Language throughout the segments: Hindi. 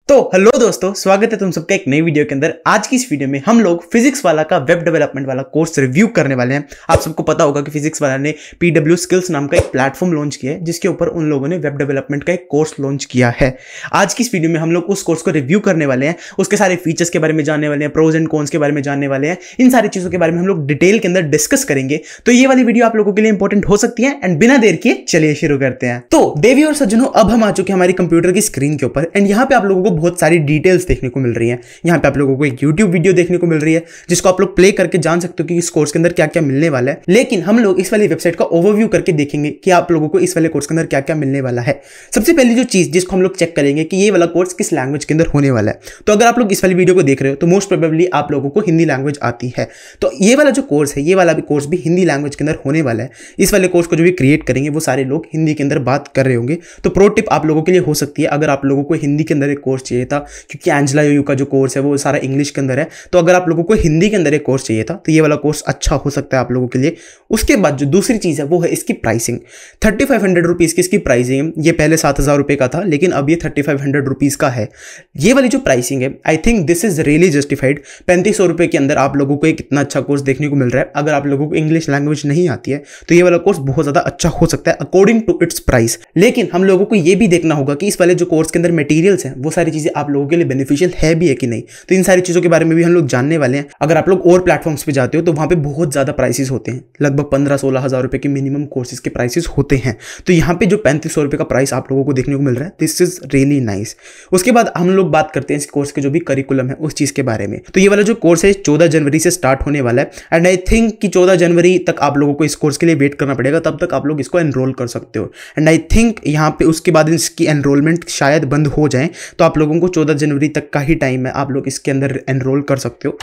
तो हेलो दोस्तों, स्वागत है तुम सबका एक नई वीडियो के अंदर। आज की इस वीडियो में हम लोग फिजिक्स वाला का वेब डेवलपमेंट वाला कोर्स रिव्यू करने वाले हैं। आप सबको पता होगा कि फिजिक्स वाला ने PW स्किल्स नाम का एक प्लेटफॉर्म लॉन्च किया है, जिसके ऊपर उन लोगों ने वेब डेवलपमेंट का एक कोर्स लॉन्च किया है। आज की इस वीडियो में हम लोग उस कोर्स को रिव्यू करने वाले हैं, उसके सारे फीचर्स के बारे में जानने वाले हैं, प्रोज एंड कॉन्स के बारे में जानने वाले हैं। इन सारी चीजों के बारे में हम लोग डिटेल के अंदर डिस्कस करेंगे। तो ये वाली वीडियो आप लोगों के लिए इंपॉर्टेंट हो सकती है। एंड बिना देर किए चलिए शुरू करते हैं। तो देवी और सज्जनों, अब हम आ चुके हैं हमारी कंप्यूटर की स्क्रीन के ऊपर। एंड यहाँ पे आप लोगों को बहुत सारी डिटेल्स देखने को मिल रही है। यहाँ पे आप लोगों को एक YouTube वीडियो देखने को मिल रही है, जिसको आप लोग प्ले करके जान सकते हो कि इस कोर्स के अंदर क्या क्या मिलने वाला है। लेकिन हम लोग इस वाली वेबसाइट का ओवरव्यू करके देखेंगे कि आप लोगों को इस वाले कोर्स के अंदर क्या क्या मिलने वाला है। सबसे पहली जो चीज जिसको हम लोग चेक करेंगे कि ये वाला कोर्स किस लैंग्वेज के अंदर होने वाला है। तो अगर आप लोग इस वाली वीडियो को देख रहे हो तो मोस्ट प्रोबेबली आप लोगों को हिंदी लैंग्वेज आती है। तो ये वाला जो कोर्स है, ये वाला भी कोर्स भी हिंदी लैंग्वेज के अंदर होने वाला है। इस वाले कोर्स को जो भी क्रिएट करेंगे वो सारे लोग हिंदी के अंदर बात कर रहे होंगे। तो प्रो टिप आप लोगों के लिए हो सकती है, अगर आप लोगों को हिंदी के अंदर एक कोर्स चाहिए था, क्योंकि एंजेला योयू का जो कोर्स है वो सारा इंग्लिश के अंदर है, तो अगर आप लोगों को हिंदी के अंदर एक कोर्स चाहिए था तो ये वाला कोर्स अच्छा हो सकता है आप लोगों के लिए। उसके बाद जो दूसरी चीज है वो है इसकी प्राइसिंग। 3500 रुपीज की इसकी प्राइसिंग है। ये पहले 7000 रुपए का था, लेकिन अब ये 3500 रुपीज का है। ये वाली जो प्राइसिंग है, I think this is really justified. 3500 रुपए के अंदर आप लोगों को एक इतना अच्छा कोर्स देखने को मिल रहा है। अगर आप लोगों को इंग्लिश लैंग्वेज नहीं आती है तो ये वाला कोर्स बहुत ज्यादा अच्छा हो सकता है अकॉर्डिंग टू इट्स प्राइस। लेकिन हम लोगों को ये भी देखना होगा कि इस वाले जो कोर्स के अंदर मटेरियल्स हैं वो सारी चीजें आप लोगों के लिए बेनिफिशियल है भी है कि नहीं। तो इन सारी चीजों के बारे में भी हम लोग जानने वाले हैं। अगर आप लोग और प्लेटफॉर्म्स पे जाते हो तो वहां पे बहुत ज्यादा प्राइसेस होते हैं, लगभग 15-16 हजार रुपए के मिनिमम कोर्सेज के प्राइसेस होते हैं। तो यहाँ पे जो 3500 रुपए का प्राइस आप लोगों को देखने को मिल रहा है, दिस इज रियली नाइस। उसके बाद हम लोग बात करते हैं इस कोर्स के जो भी करिकुलम है उस चीज के बारे में। तो ये वाला जो कोर्स है 14 जनवरी से स्टार्ट होने वाला है। एंड आई थिंक कि 14 जनवरी तक आप लोगों को इस कोर्स के लिए वेट करना पड़ेगा, तब तक आप लोग इसको एनरोल कर सकते हो। एंड आई थिंक यहाँ पे उसके बाद इसकी एनरोलमेंट शायद बंद हो जाए, तो आप लोगों को 14 जनवरी तक का ही टाइम है, आप लोग इसके अंदर एनरोल कर सकते हो।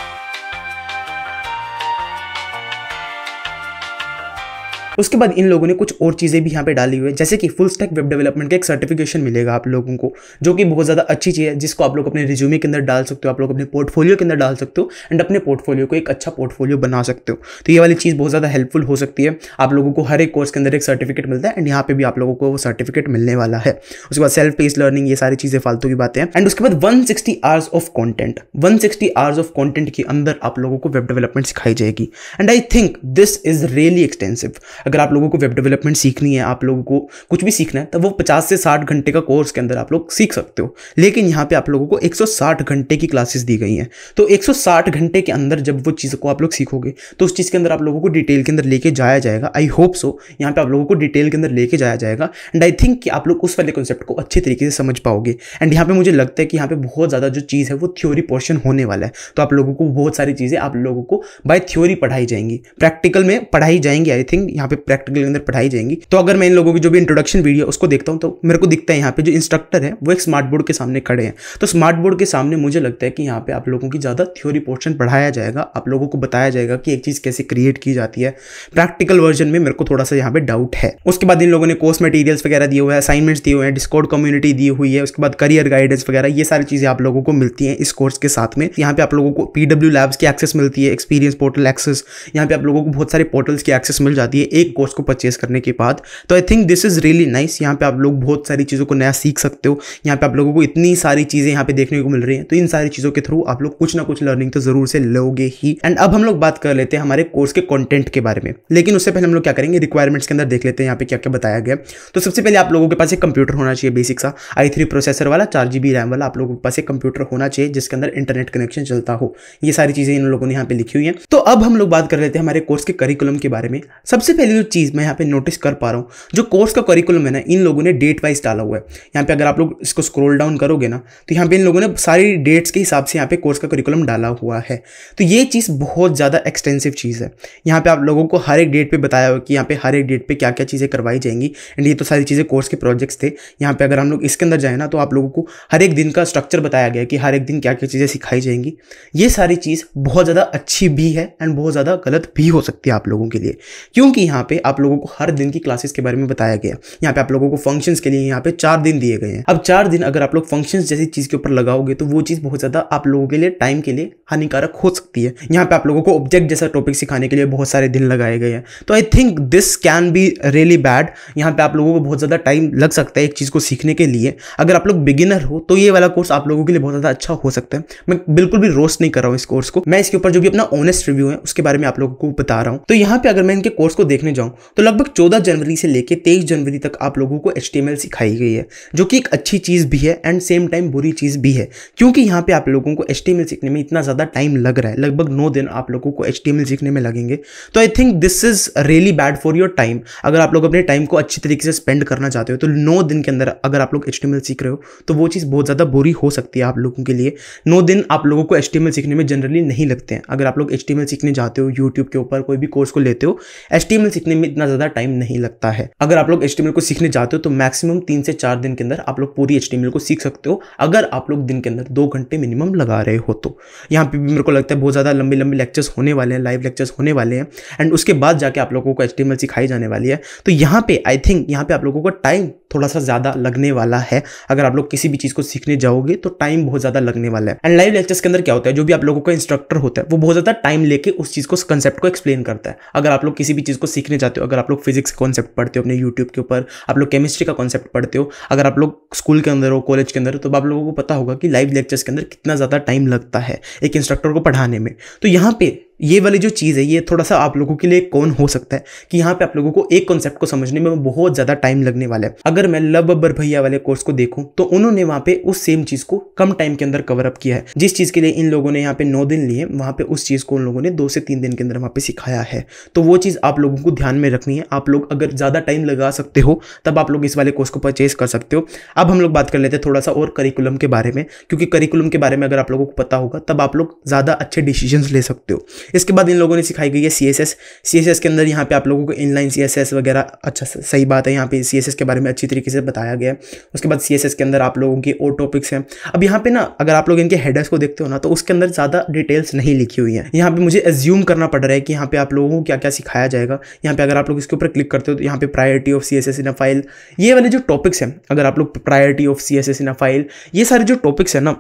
उसके बाद इन लोगों ने कुछ और चीज़ें भी यहाँ पे डाली हुई है, जैसे कि फुल स्टैक वेब डेवलपमेंट का एक सर्टिफिकेशन मिलेगा आप लोगों को, जो कि बहुत ज़्यादा अच्छी चीज़ है, जिसको आप लोग अपने रिज्यूमे के अंदर डाल सकते हो, आप लोग अपने पोर्टफोलियो के अंदर डाल सकते हो एंड अपने पोर्टफोलियो को एक अच्छा पोर्टफोलियो बना सकते हो। तो ये वाली चीज़ बहुत ज़्यादा हेल्पफुल हो सकती है। आप लोगों को हर एक कोर्स के अंदर एक सर्टिफिकेट मिलता है एंड यहाँ पे भी आप लोगों को वो सर्टिफिकेट मिलने वाला है। उसके बाद सेल्फ पेस्ड लर्निंग, ये सारी चीज़ें फालतू की बातें हैं। एंड उसके बाद 160 hours of content, 160 hours of content के अंदर आप लोगों को वेब डेवलपमेंट सिखाई जाएगी। And I think this is really extensive. अगर आप लोगों को वेब डेवलपमेंट सीखनी है, आप लोगों को कुछ भी सीखना है, तब वो 50 से 60 घंटे का कोर्स के अंदर आप लोग सीख सकते हो। लेकिन यहाँ पे आप लोगों को 160 घंटे की क्लासेस दी गई हैं। तो 160 घंटे के अंदर जब वो चीज़ को आप लोग सीखोगे तो उस चीज़ के अंदर आप लोगों को डिटेल के अंदर लेके जाया जाएगा। आई होप सो यहाँ पे आप लोगों को डिटेल के अंदर लेके जाया जाएगा। एंड आई थिंक कि आप लोग उस वाले कॉन्सेप्ट को अच्छे तरीके से समझ पाओगे। एंड यहाँ पे मुझे लगता है कि यहाँ पे बहुत ज़्यादा जो चीज़ है वो थ्योरी पोर्शन होने वाला है। तो आप लोगों को बहुत सारी चीज़ें आप लोगों को बाय थ्योरी पढ़ाई जाएंगी, प्रैक्टिकल में पढ़ाई जाएंगी। आई थिंक यहाँ पे प्रैक्टिकल के अंदर पढ़ाई जाएंगी। तो अगर मैं इन लोगों की जो भी इंट्रोडक्शन वीडियो उसको देखता हूं तो मेरे को दिखता है यहाँ पे जो इंस्ट्रक्टर है वो एक स्मार्ट बोर्ड के सामने खड़े हैं। तो स्मार्ट बोर्ड के सामने मुझे लगता है कि यहाँ पे आप लोगों की ज़्यादा थ्योरी पोर्शन पढ़ाया जाएगा, आप लोगों को बताया जाएगा कि एक चीज़ कैसे क्रिएट की जाती है। प्रैक्टिकल वर्जन में मेरे को थोड़ा सा यहाँ पे डाउट है। उसके बाद इन लोगों ने कोर्स मटीरियल्स वगैरह दिए हुए हैं, असाइनमेंट्स दिए हुए हैं, डिस्कॉर्ड कम्युनिटी दी हुई है, उसके बाद करियर गाइडेंस वगैरह, ये सारी चीज़ें आप लोगों को मिलती हैं इस कोर्स के साथ में। यहाँ पे आप लोगों को PW लैब्स की एक्सेस मिलती है, एक्सपीरियंस पोर्टल एक्सेस, यहाँ पे आप लोगों को बहुत सारे पोर्टल्स की एक्सेस मिल जाती है एक कोर्स को परचेज करने के बाद। तो I think this is really nice. यहाँ पे आप लोग बहुत सारी चीज़ों को नया सीख सकते हो। यहाँ पे आप लोगों को इतनी सारी चीज़ें यहाँ पे देखने को मिल रही हैं, तो इन सारी चीज़ों के थ्रू आप लोग कुछ ना कुछ लर्निंग तो जरूर से लोगे ही। एंड अब हम लोग बात कर लेते हैं हमारे कोर्स के कंटेंट के बारे में। लेकिन उससे पहले हम लोग क्या करेंगे, रिक्वायरमेंट्स के अंदर देख लेते हैं यहाँ पे क्या क्या बताया गया। तो सबसे पहले आप लोगों के पास एक कंप्यूटर होना चाहिए, बेसिक सा i3 प्रोसेसर वाला, 4GB रैम वाला आप लोगों के पास एक कंप्यूटर होना चाहिए जिसके अंदर इंटरनेट कनेक्शन चलता हो। ये सारी चीज़ें इन लोगों ने यहाँ पे लिखी हुई हैं। तो अब हम लोग बात कर लेते हैं हमारे कोर्स के करिकुलम के बारे में। सबसे पहले जो चीज़ मैं यहाँ पे नोटिस कर पा रहा हूँ, जो कोर्स का करिकुलम है ना, इन लोगों ने डेट वाइज डाला हुआ है। यहाँ पे अगर आप लोग इसको स्क्रॉल डाउन करोगे ना, तो यहाँ पे इन लोगों ने सारी डेट्स के हिसाब से यहाँ पे कोर्स का करिकुलम डाला हुआ है। तो ये चीज़ बहुत ज़्यादा एक्सटेंसिव चीज़ है। यहाँ पे आप लोगों को हर एक डेट पे बताया हुआ कि यहाँ पे हर एक डेट पे क्या क्या चीज़ें करवाई जाएंगी। एंड ये तो सारी चीज़ें कोर्स के प्रोजेक्ट्स थे। यहाँ पे अगर हम लोग इसके अंदर जाए ना, तो आप लोगों को हर एक दिन का स्ट्रक्चर बताया गया कि हर एक दिन क्या क्या चीज़ें सिखाई जाएंगी। ये सारी चीज़ बहुत ज़्यादा अच्छी भी है एंड बहुत ज़्यादा गलत भी हो सकती है आप लोगों के लिए, क्योंकि यहाँ पे आप लोगों को हर दिन की क्लासेस के बारे में बताया गया। यहाँ पे आप लोगों को फंक्शंस के लिए यहाँ पे 4 दिन दिए गए हैं। अब 4 दिन अगर आप लोग फंक्शंस जैसी चीज के ऊपर लगाओगे तो वो चीज बहुत ज्यादा आप लोगों के लिए टाइम के लिए हानिकारक हो सकती है। यहाँ पे आप लोगों को ऑब्जेक्ट जैसा टॉपिक सिखाने के लिए बहुत सारे दिन लगाए गए हैं, तो I think this can be really bad. यहाँ पे आप लोगों को बहुत ज्यादा टाइम लग सकता है एक चीज को सीखने के लिए। अगर आप लोग बिगिनर हो तो ये वाला कोर्स आप लोगों के लिए बहुत ज्यादा अच्छा हो सकता है। मैं बिल्कुल भी रोस्ट नहीं कर रहा हूँ इस कोर्स को, मैं इसके ऊपर जो भी अपना ऑनेस्ट रिव्यू है उसके बारे में आप लोगों को बता रहा हूँ। तो यहाँ पे अगर मैं इनके कोर्स को देखने जाऊँ तो लगभग 14 जनवरी से लेकर 23 जनवरी तक आप लोगों को HTML सिखाई गई है, जो कि एक अच्छी चीज भी है एंड सेम टाइम बुरी चीज भी है, क्योंकि यहाँ पे आप लोगों को HTML सीखने में इतना ज्यादा टाइम लग रहा है। लगभग 9 दिन आप लोगों को HTML सीखने में लगेंगे। तो I think this is really bad for your time. अगर आप लोग अपने टाइम को अच्छी तरीके से स्पेंड करना चाहते हो तो 9 दिन के अंदर अगर आप लोग HTML सीख रहे हो तो वो चीज़ बहुत ज़्यादा बुरी हो सकती है आप लोगों के लिए। 9 दिन आप लोगों को HTML सीखने में जनरली नहीं लगते हैं। अगर आप लोग HTML सीखने जाते हो, यूट्यूब के ऊपर कोई भी कोर्स को लेते हो, HTML सीखने में इतना ज़्यादा टाइम नहीं लगता है। अगर आप लोग HTML को सीखने जाते हो तो मैक्सिमम 3 से 4 दिन के अंदर आप लोग पूरी HTML को सीख सकते हो, अगर आप लोग दिन के अंदर 2 घंटे मिनिमम लगा रहे हो तो। यहाँ पे भी मेरे को लगता है बहुत ज़्यादा लंबे लंबे लेक्चर्स होने वाले हैं, लाइव लेक्चर्स होने वाले हैं, एंड उसके बाद जाके आप लोगों को HTML सिखाई जाने वाली है। तो यहाँ पे आई थिंक यहाँ पे आप लोगों को टाइम थोड़ा सा ज़्यादा लगने वाला है। अगर आप लोग किसी भी चीज़ को सीखने जाओगे तो टाइम बहुत ज़्यादा लगने वाला है। एंड लाइव लेक्चर्स के अंदर क्या होता है, जो भी आप लोगों का इंस्ट्रक्टर होता है वो बहुत ज़्यादा टाइम लेके उस चीज़ को, कंसेप्ट को एक्सप्लेन करता है। अगर आप लोग किसी भी चीज़ को सीखने जाते हो, अगर आप लोग फिजिक्स का कॉन्सेप्ट पढ़ते हो अपने यूट्यूब के ऊपर, आप लोग केमिस्ट्री का कॉन्सेप्ट पढ़ते हो, अगर आप लोग स्कूल के अंदर हो, कॉलेज के अंदर हो, तो आप लोगों को पता होगा कि लाइव लेक्चर्स के अंदर कितना ज़्यादा टाइम लगता है एक इंस्ट्रक्टर को पढ़ाने में। तो यहाँ पे ये वाली जो चीज़ है ये थोड़ा सा आप लोगों के लिए कौन हो सकता है कि यहाँ पे आप लोगों को एक कॉन्सेप्ट को समझने में बहुत ज़्यादा टाइम लगने वाला है। अगर मैं लव बब्बर भैया वाले कोर्स को देखूं तो उन्होंने वहाँ पे उस सेम चीज़ को कम टाइम के अंदर कवर अप किया है। जिस चीज़ के लिए इन लोगों ने यहाँ पे 9 दिन लिए, वहाँ पे उस चीज़ को उन लोगों ने 2 से 3 दिन के अंदर वहाँ पे सिखाया है। तो वो चीज़ आप लोगों को ध्यान में रखनी है। आप लोग अगर ज़्यादा टाइम लगा सकते हो तब आप लोग इस वाले कोर्स को परचेज कर सकते हो। अब हम लोग बात कर लेते हैं थोड़ा सा और करिकुलम के बारे में, क्योंकि करिकुलम के बारे में अगर आप लोगों को पता होगा तब आप लोग ज़्यादा अच्छे डिसीजंस ले सकते हो। इसके बाद इन लोगों ने सिखाई गई है CSS के अंदर यहाँ पे आप लोगों को इनलाइन CSS वगैरह, अच्छा सही बात है, यहाँ पे CSS के बारे में अच्छी तरीके से बताया गया है। उसके बाद CSS के अंदर आप लोगों की और टॉपिक्स हैं। अब यहाँ पे ना अगर आप लोग इनके हेडर्स को देखते हो ना तो उसके अंदर ज़्यादा डिटेल्स नहीं लिखी हुई है। यहाँ पे मुझे एज्यूम करना पड़ रहा है कि यहाँ पे आप लोगों को क्या क्या सिखाया जाएगा। यहाँ पे अगर आप लोग इसके ऊपर क्लिक करते हो तो यहाँ पे priority of CSS in a file, ये वाले जो टॉपिक्स हैं, अगर आप लोग priority of CSS in a file, ये सारे जो टॉपिक्स है ना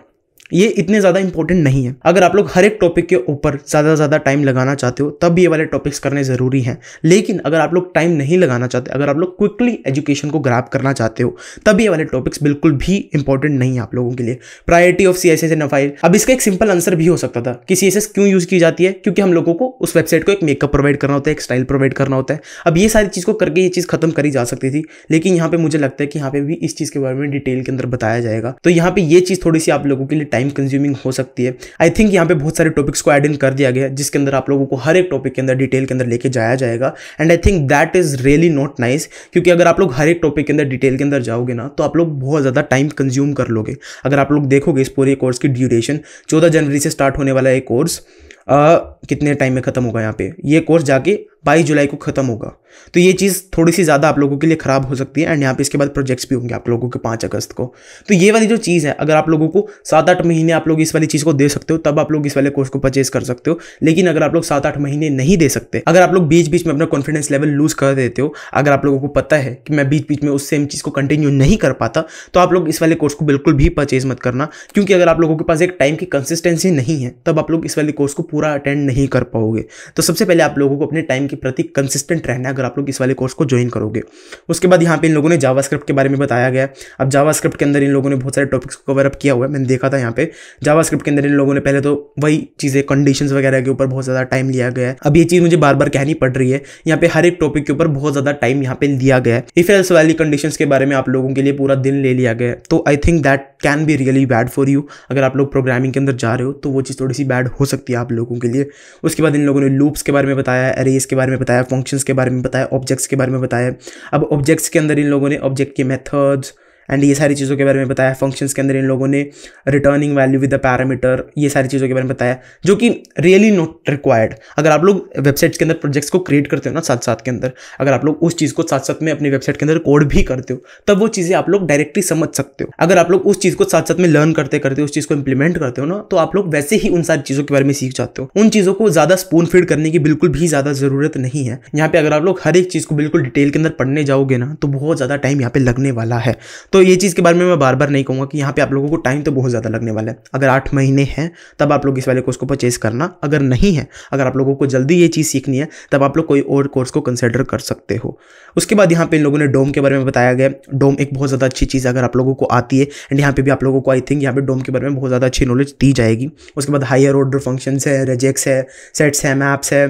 ये इतने ज़्यादा इंपॉर्टेंट नहीं है। अगर आप लोग हर एक टॉपिक के ऊपर ज़्यादा टाइम लगाना चाहते हो तब ये वाले टॉपिक्स करने ज़रूरी हैं। लेकिन अगर आप लोग टाइम नहीं लगाना चाहते, अगर आप लोग क्विकली एजुकेशन को ग्रैब करना चाहते हो तब ये वाले टॉपिक्स बिल्कुल भी इंपॉर्टेंट नहीं है आप लोगों के लिए। Priority of CSS in a file, अब इसका एक सिंपल आंसर भी हो सकता था कि CSS क्यों यूज़ की जाती है, क्योंकि हम लोगों को उस वेबसाइट को एक मेकअप प्रोवाइड करना होता है, एक स्टाइल प्रोवाइड करना होता है। अब ये सारी चीज़ को करके ये चीज़ खत्म करी जा सकती थी, लेकिन यहाँ पे मुझे लगता है कि यहाँ पे भी इस चीज़ के बारे में डिटेल के अंदर बताया जाएगा। तो यहाँ पे ये चीज़ थोड़ी सी आप लोगों के लिए टाइम कंज्यूमिंग हो सकती है। आई थिंक यहाँ पे बहुत सारे टॉपिक्स को ऐड इन कर दिया गया जिसके अंदर आप लोगों को हर एक टॉपिक के अंदर डिटेल के अंदर लेके जाया जाएगा, and I think that is really not nice, क्योंकि अगर आप लोग हर एक टॉपिक के अंदर डिटेल के अंदर जाओगे ना तो आप लोग बहुत ज़्यादा टाइम कंज्यूम कर लोगे। अगर आप लोग देखोगे इस पूरे कोर्स की ड्यूरेशन, 14 जनवरी से स्टार्ट होने वाला है कोर्स, कितने टाइम में खत्म होगा, यहाँ पे ये कोर्स जाके 22 जुलाई को खत्म होगा। तो ये चीज़ थोड़ी सी ज़्यादा आप लोगों के लिए ख़राब हो सकती है। एंड यहाँ पे इसके बाद प्रोजेक्ट्स भी होंगे आप लोगों के 5 अगस्त को। तो ये वाली जो चीज़ है, अगर आप लोगों को 7-8 महीने आप लोग इस वाली चीज़ को दे सकते हो तब आप लोग इस वाले कोर्स को परचेज कर सकते हो। लेकिन अगर आप लोग 7-8 महीने नहीं दे सकते, अगर आप लोग बीच बीच में अपना कॉन्फिडेंस लेवल लूज़ कर देते हो, अगर आप लोगों को पता है कि मैं बीच बीच में उस सेम चीज़ को कंटिन्यू नहीं कर पाता, तो आप लोग इस वाले कोर्स को बिल्कुल भी परचेज मत करना। क्योंकि अगर आप लोगों के पास एक टाइम की कंसिस्टेंसी नहीं है तब आप लोग इस वाले कोर्स को पूरा अटेंड नहीं कर पाओगे। तो सबसे पहले आप लोगों को अपने टाइम के प्रति कंसिस्टेंट रहना है अगर आप लोग इस वाले कोर्स को ज्वाइन करोगे। उसके बाद यहाँ पे इन लोगों ने जावास्क्रिप्ट के बारे में बताया गया है। अब जावास्क्रिप्ट के अंदर इन लोगों ने बहुत सारे टॉपिक्स को कवर अप किया हुआ है, मैंने देखा था। यहाँ पे जावास्क्रिप्ट के अंदर इन लोगों ने पहले तो वही चीज़ें, कंडीशंस वगैरह के ऊपर बहुत ज़्यादा टाइम लिया गया है। अब ये चीज़ मुझे बार बार कहनी पड़ रही है, यहाँ पे हर एक टॉपिक के ऊपर बहुत ज़्यादा टाइम यहाँ पे दिया गया है। इफ एल्स वाली कंडीशंस के बारे में आप लोगों के लिए पूरा दिन ले लिया गया है। तो I think that can be really bad for you. अगर आप लोग प्रोग्रामिंग के अंदर जा रहे हो तो वो चीज़ थोड़ी सी बैड हो सकती है आप लोगों के लिए। उसके बाद इन लोगों ने लूप्स के बारे में बताया, अरेज के बारे में बताया, फंक्शंस के बारे में बताया, ऑब्जेक्ट्स के बारे में बताया। अब ऑब्जेक्ट्स के अंदर इन लोगों ने ऑब्जेक्ट के मेथड्स एंड ये सारी चीज़ों के बारे में बताया। फंक्शंस के अंदर इन लोगों ने returning value with the parameter, ये सारी चीज़ों के बारे में बताया, जो कि रियली नॉट रिक्वायर्ड। अगर आप लोग वेबसाइट्स के अंदर प्रोजेक्ट्स को क्रिएट करते हो ना साथ साथ के अंदर, अगर आप लोग उस चीज़ को साथ साथ में अपनी वेबसाइट के अंदर कोड भी करते हो, तब वो चीज़ें आप लोग डायरेक्टली समझ सकते हो। अगर आप लोग उस चीज़ को साथ साथ में लर्न करते करते उस चीज़ को इंप्लीमेंट करते हो ना, तो आप लोग वैसे ही उन सारी चीज़ों के बारे में सीख जाते हो। उन चीज़ों को ज़्यादा स्पून फीड करने की बिल्कुल भी ज़्यादा ज़रूरत नहीं है। यहाँ पे अगर आप लोग हर एक चीज़ को बिल्कुल डिटेल के अंदर पढ़ने जाओगे ना, तो बहुत ज़्यादा टाइम यहाँ पे लगने वाला है। तो ये चीज़ के बारे में मैं बार बार नहीं कहूँगा कि यहाँ पे आप लोगों को टाइम तो बहुत ज़्यादा लगने वाला है। अगर 8 महीने हैं तब आप लोग इस वाले कोर्स को परचेज करना, अगर नहीं है, अगर आप लोगों को जल्दी ये चीज़ सीखनी है, तब आप लोग कोई और कोर्स को कंसिडर कर सकते हो। उसके बाद यहाँ पे इन लोगों ने डोम के बारे में बताया गया। डोम एक बहुत ज़्यादा अच्छी चीज़ अगर आप लोगों को आती है, एंड यहाँ पे भी आप लोगों को आई थिंक यहाँ पे डोम के बारे में बहुत ज़्यादा अच्छी नॉलेज दी जाएगी। उसके बाद हायर ऑर्डर फंक्शंस है, रेजेक्स है, सेट्स है, मैप्स है,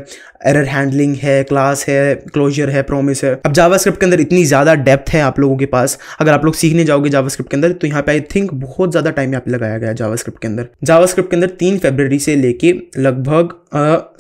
एरर हैंडलिंग है, क्लास है, क्लोजर है, प्रॉमिस है। अब जावास्क्रिप्ट के अंदर इतनी ज़्यादा डेप्थ है आप लोगों के पास, अगर आप लोग सीखने जाओगे जावास्क्रिप्ट के अंदर, तो यहाँ पे आई थिंक बहुत ज़्यादा टाइम यहाँ पे लगाया गया है जावास्क्रिप्ट के अंदर। जावास्क्रिप्ट के अंदर 3 फरवरी से लेके लगभग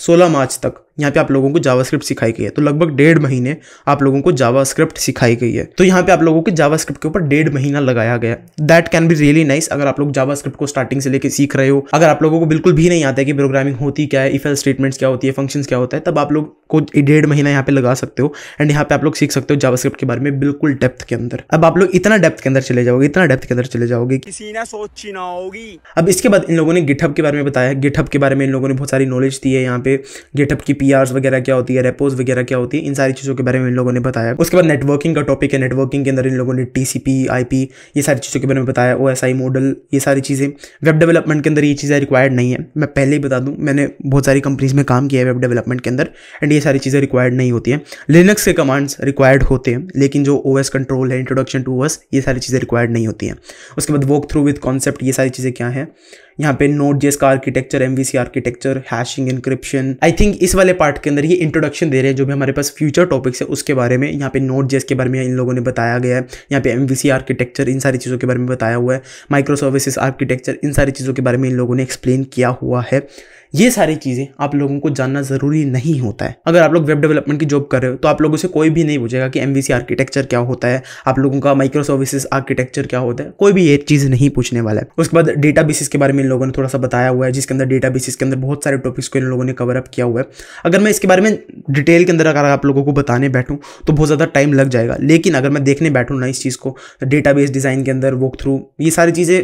16 मार्च तक यहाँ पे आप लोगों को जावास्क्रिप्ट सिखाई गई है। तो लगभग 1.5 महीने आप लोगों को जावास्क्रिप्ट सिखाई गई है। तो यहाँ पे आप लोगों के जावास्क्रिप्ट के ऊपर 1.5 महीना लगाया गया। That can be really nice. अगर आप लोग जावास्क्रिप्ट को स्टार्टिंग से लेके सीख रहे हो, अगर आप लोगों को बिल्कुल भी नहीं आता है कि प्रोग्रामिंग होती क्या है, इफ एल्स स्टेटमेंट्स क्या होती है, फंक्शंस क्या होता है, तब आप लोग को 1.5 महीना यहाँ पे लगा सकते हो। एंड यहाँ पे आप लोग सीख सकते हो जावास्क्रिप्ट के बारे में बिल्कुल डेप्थ के अंदर। अब आप लोग इतना डेप्थ के अंदर चले जाओगे, इतना डेप्थ के अंदर चले जाओगे, किसी ने सोची ना होगी। अब इसके बाद इन लोगों ने गिटहब के बारे में बताया। गिटहब के बारे में इन लोगों ने बहुत सारी नॉलेज दी है। यहाँ पे गिटहब की पीआर्स वगैरह क्या होती है, रेपोज वगैरह क्या होती है, इन सारी चीज़ों के बारे में इन लोगों ने बताया। उसके बाद नेटवर्किंग का टॉपिक है। नेटवर्किंग के अंदर इन लोगों ने टीसीपी, आईपी, ये सारी चीज़ों के बारे में बताया। ओएसआई मॉडल, ये सारी चीज़ें। वेब डेवलपमेंट के अंदर ये चीज़ें रिक्वायर्ड नहीं है। मैं पहले ही बता दूं, मैंने बहुत सारी कंपनीज में काम किया है वेब डेवलपमेंट के अंदर, एंड ये सारी चीज़ें रिक्वायर्ड नहीं होती हैं। लिनक्स के कमांड्स रिक्वायर्ड होते हैं, लेकिन जो ओएस कंट्रोल है, इंट्रोडक्शन टू ओएस, ये सारी चीज़ें रिक्वायर्ड नहीं होती हैं। उसके बाद वॉक थ्रू विद कॉन्सेप्ट, ये सारी चीज़ें क्या है। यहाँ पे Node.js का architecture, MVC architecture, hashing, encryption. I think इस वाले पार्ट के अंदर ये इंट्रोडक्शन दे रहे हैं जो भी हमारे पास फ्यूचर टॉपिक्स है उसके बारे में। यहाँ पे Node.js के बारे में इन लोगों ने बताया गया है। यहाँ पे MVC आर्किटेक्चर, इन सारी चीज़ों के बारे में बताया हुआ है। माइक्रो सर्विसेज आर्किटेक्चर, इन सारी चीज़ों के बारे में इन लोगों ने एक्सप्लेन किया हुआ है। ये सारी चीज़ें आप लोगों को जानना ज़रूरी नहीं होता है। अगर आप लोग वेब डेवलपमेंट की जॉब कर रहे हो, तो आप लोगों से कोई भी नहीं पूछेगा कि MVC आर्किटेक्चर क्या होता है, आप लोगों का माइक्रो सर्विसेज आर्किटेक्चर क्या होता है, कोई भी ये चीज़ नहीं पूछने वाला है। उसके बाद डेटाबेसेस के बारे में इन लोगों ने थोड़ा सा बताया हुआ है, जिसके अंदर डेटाबेसेस के अंदर बहुत सारे टॉपिक्स को इन लोगों ने कवर अप किया हुआ है। अगर मैं इसके बारे में डिटेल के अंदर अगर आप लोगों को बताने बैठूँ तो बहुत ज़्यादा टाइम लग जाएगा, लेकिन अगर मैं देखने बैठूँ ना इस चीज़ को, डेटाबेस डिज़ाइन के अंदर वॉक थ्रू, ये सारी चीज़ें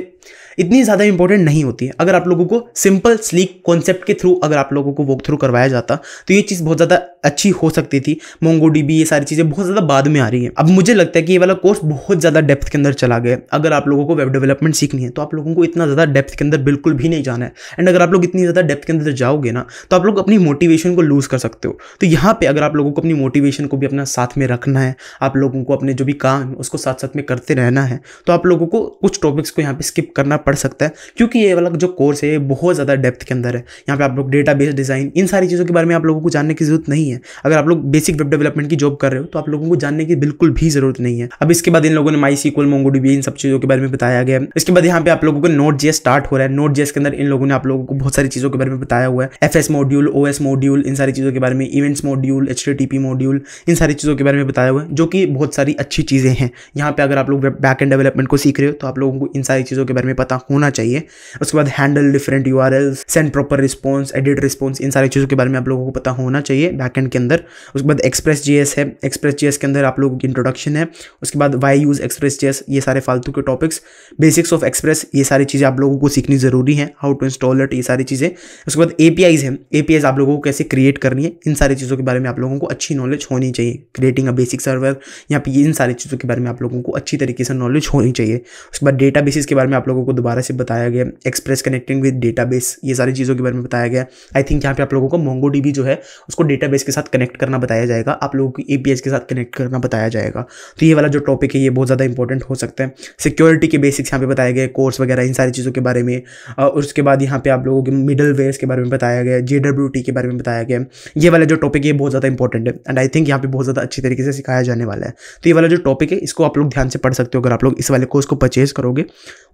इतनी ज़्यादा इंपॉर्टेंट नहीं होती है। अगर आप लोगों को सिंपल स्लीक कॉन्सेप्ट के थ्रू अगर आप लोगों को वॉक थ्रू करवाया जाता, तो ये चीज़ बहुत ज़्यादा अच्छी हो सकती थी। MongoDB, ये सारी चीज़ें बहुत ज़्यादा बाद में आ रही हैं। अब मुझे लगता है कि ये वाला कोर्स बहुत ज़्यादा डेप्थ के अंदर चला गया। अगर आप लोगों को वेब डेवलपमेंट सीखनी है, तो आप लोगों को इतना ज़्यादा डेप्थ के अंदर बिल्कुल भी नहीं जाना है। एंड अगर आप लोग इतनी ज़्यादा डेप्थ के अंदर जाओगे ना, तो आप लोग अपनी मोटिवेशन को लूज़ कर सकते हो। तो यहाँ पे अगर आप लोगों को अपनी मोटिवेशन को भी अपना साथ में रखना है, आप लोगों को अपने जो भी काम है उसको साथ साथ में करते रहना है, तो आप लोगों को कुछ टॉपिक्स को यहाँ पे स्किप करना पड़ सकता है, क्योंकि ये वाला जो कोर्स है ये बहुत ज़्यादा डेप्थ के अंदर है। यहाँ पे आप लोग डेटाबेस डिज़ाइन, इन सारी चीज़ों के बारे में आप लोगों को जानने की जरूरत नहीं है। अगर आप लोग बेसिक वेब डेवलपमेंट की जॉब कर रहे हो, तो आप लोगों को जानने की बिल्कुल भी जरूरत नहीं है। अब इसके बाद इन लोगों ने MySQL, MongoDB, इन सब चीज़ों के बारे में बताया गया है। इसके बाद यहाँ पे आप लोगों को Node.js स्टार्ट हो रहा है। Node.js के अंदर इन लोगों ने आप लोगों को बहुत सारी चीज़ों के बारे में बताया हुआ है। FS मॉड्यूल, OS मॉड्यूल, इन सारी चीज़ों के बारे में, इवेंट्स मॉड्यूल, HTTP मॉड्यूल, इन सारी चीज़ों के बारे में बताया हुआ है, जो कि बहुत सारी अच्छी चीज़ें हैं। यहाँ पे अगर आप लोग बैक एंड डेवलपमेंट को सीख रहे हो, तो आप लोगों को इन सारी चीज़ों के बारे में पता होना चाहिए। उसके बाद handle different URLs, send proper response, edit response, इन सारी चीज़ों के बारे में आप लोगों को पता होना चाहिए बैकएंड के अंदर। उसके बाद Express.js है। Express.js के अंदर आप लोगों की इंट्रोडक्शन है। उसके बाद why use Express.js, ये सारे फालतू के टॉपिक्स, बेसिक्स ऑफ एक्सप्रेस, ये सारी चीज़ें आप लोगों को सीखनी ज़रूरी है। हाउ टू इंस्टॉल इट, ये सारी चीज़ें। उसके बाद APIs है। APIs आप लोगों को कैसे क्रिएट करनी है, इन सारी चीज़ों के बारे में आप लोगों को अच्छी नॉलेज होनी चाहिए। क्रिएटिंग अ बेसिक सर्वर, यहाँ पे इन सारी चीज़ों के बारे में आप लोगों को अच्छी तरीके से नॉलेज होनी चाहिए। उसके बाद डेटाबेसेस के बारे में आप लोगों को दोबारा से बताया गया। एक्सप्रेस कनेक्टिंग विद डेटाबेस, ये सारी चीज़ों के बारे में बताया गया। आई थिंक यहाँ पे आप लोगों को MongoDB जो है उसको डेटाबेस के साथ कनेक्ट करना बताया जाएगा, आप लोगों की APIs के साथ कनेक्ट करना बताया जाएगा। तो ये वाला जो टॉपिक है ये बहुत ज़्यादा इंपॉर्टेंट हो सकता है। सिक्योरिटी के बेसिक्स यहाँ पे बताए गए, कोर्स वगैरह, इन सारी चीज़ों के बारे में। उसके बाद यहाँ पे आप लोगों के मिडल वेयर्स के बारे में बताया गया, JWT के बारे में बताया गया। ये वाला जो टॉपिक है बहुत ज़्यादा इंपॉर्टेंट है, एंड आई थिंक यहाँ पे बहुत ज़्यादा अच्छी तरीके से सिखाया जाने वाला है। तो ये वाला जो टॉपिक है इसको आप लोग ध्यान से पढ़ सकते हो अगर आप लोग इस वाले कोर्स को परचेज करोगे।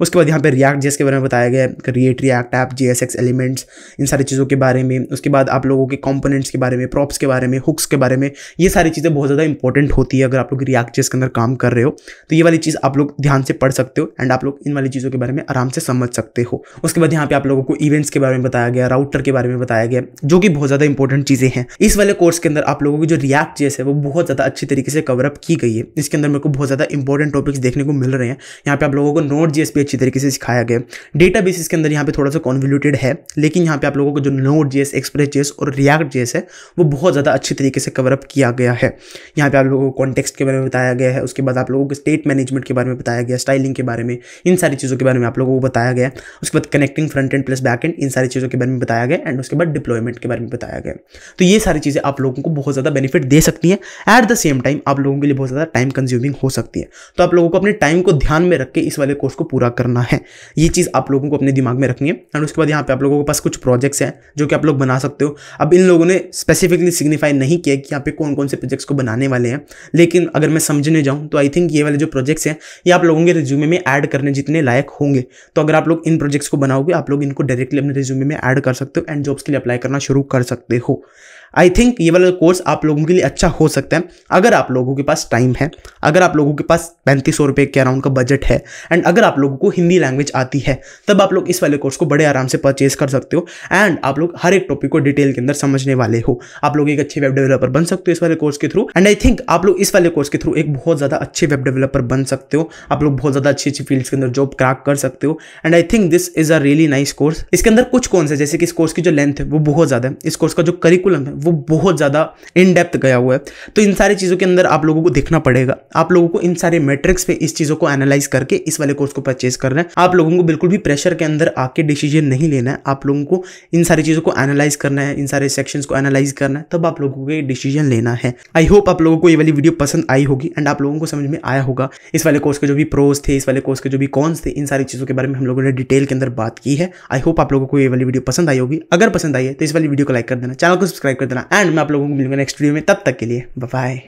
उसके बाद बाद यहाँ पे रिएक्ट जेएस के बारे में बताया गया है, create React app, JSX elements, इन सारी चीज़ों के बारे में। उसके बाद आप लोगों के कंपोनेंट्स के बारे में, प्रॉप्स के बारे में, हुक्स के बारे में, ये सारी चीज़ें बहुत ज़्यादा इंपॉर्टेंट होती है अगर आप लोग रिएक्ट जेएस के अंदर काम कर रहे हो। तो ये वाली चीज़ आप लोग ध्यान से पढ़ सकते हो एंड आप लोग इन वाली चीज़ों के बारे में आराम से समझ सकते हो। उसके बाद यहाँ पे आप लोगों को इवेंट्स के बारे में बताया गया, राउटर के बारे में बताया गया, जो कि बहुत ज़्यादा इंपॉर्टेंट चीज़ें हैं। इस वाले कोर्स के अंदर आप लोगों की जो रिएक्ट जेएस है वो बहुत ज़्यादा अच्छी तरीके से कवर अप की गई है। इसके अंदर मेरे को बहुत ज़्यादा इंपॉर्टेंट टॉपिक्स देखने को मिल रहे हैं। यहाँ पे आप लोगों को नोड जेएस भी अच्छी तरीके से सिखाया गया। डेटाबेस के अंदर यहाँ पे थोड़ा सा कॉन्वोल्यूटेड है, लेकिन यहाँ पे आप लोगों को जो नोड जेएस, एक्सप्रेस जेएस और रिएक्ट जेएस है वो बहुत ज़्यादा अच्छी तरीके से कवर अप किया गया है। यहाँ पे आप लोगों को कॉन्टेक्स्ट के बारे में बताया गया है। उसके बाद आप लोगों को स्टेट मैनेजमेंट के बारे में बताया गया, स्टाइलिंग के बारे में, इन सारी चीज़ों के बारे में आप लोगों को बताया गया। उसके बाद connecting front end plus back end, इन सारी चीज़ों के बारे में बताया गया एंड उसके बाद डिप्लॉयमेंट के बारे में बताया गया। तो ये सारी चीज़ें आप लोगों को बहुत ज़्यादा बेनिफिट दे सकती हैं। एट द सेम टाइम आप लोगों के लिए बहुत ज़्यादा टाइम कंज्यूमिंग हो सकती है। तो आप लोगों को अपने टाइम को ध्यान में रख के इस वाले कोर्स को पूरा करना है। ये चीज़ आप लोगों को अपने दिमाग में रखनी है। एंड उसके बाद यहाँ पे आप लोगों के पास कुछ प्रोजेक्ट्स हैं जो कि आप लोग बना सकते हो। अब इन लोगों ने स्पेसिफिकली सिग्निफाई नहीं किया कि यहाँ पे कौन कौन से प्रोजेक्ट्स को बनाने वाले हैं, लेकिन अगर मैं समझने जाऊँ तो आई थिंक ये वाले जो प्रोजेक्ट्स हैं ये आप लोगों के रिज्यूमे में ऐड करने जितने लायक होंगे। तो अगर आप लोग इन प्रोजेक्ट्स को बनाओगे आप लोग इनको डायरेक्टली अपने रिज्यूमे में ऐड कर सकते हो एंड जॉब्स के लिए अप्लाई करना शुरू कर सकते हो। आई थिंक ये वाला कोर्स आप लोगों के लिए अच्छा हो सकता है अगर आप लोगों के पास टाइम है, अगर आप लोगों के पास 3500 रुपये के अराउंड का बजट है एंड अगर आप लोगों को हिंदी लैंग्वेज आती है, तब आप लोग इस वाले कोर्स को बड़े आराम से परचेज कर सकते हो एंड आप लोग हर एक टॉपिक को डिटेल के अंदर समझने वाले हो। आप लोग एक अच्छे वेब डेवलपर बन सकते हो इस वाले कोर्स के थ्रू एंड आई थिंक आप लोग इस वाले कोर्स के थ्रू एक बहुत ज़्यादा अच्छे वेब डेवलपर बन सकते हो। आप लोग बहुत ज़्यादा अच्छी अच्छी फील्ड्स के अंदर जॉब क्रैक कर सकते हो and I think this is a really nice course. इसके अंदर कुछ कौन से, जैसे कि इस कोर्स की जो लेंथ है वो बहुत ज़्यादा है, इस कोर्स का जो करिकुलम है वो बहुत ज़्यादा इन डेप्थ गया हुआ है। तो इन सारी चीज़ों के अंदर आप लोगों को देखना पड़ेगा, आप लोगों को इन सारे मैट्रिक्स पे इस चीज़ों को एनालाइज करके इस वाले कोर्स को परचेज करना है। आप लोगों को बिल्कुल भी प्रेशर के अंदर आके डिसीजन नहीं लेना है। आप लोगों को इन सारी चीज़ों को एनालाइज करना है, इन सारे सेक्शंस को एनालाइज करना है, तब आप लोगों को ये डिसीजन लेना है। आई होप आप लोगों को ये वाली वीडियो पसंद आई होगी एंड आप लोगों को समझ में आया होगा इस वाले कोर्स के जो भी प्रोज थे, इस वाले कोर्स के जो भी कॉन्स थे, इन सारी चीज़ों के बारे में हम लोगों ने डिटेल के अंदर बात की है। आई होप आप लोगों को ये वाली वीडियो पसंद आई होगी। अगर पसंद आई है तो इस वाली वीडियो को लाइक कर देना, चैनल को सब्सक्राइब कर देना एंड मैं आप लोगों को मिलूंगा नेक्स्ट वीडियो में। तब तक के लिए बाय बाय।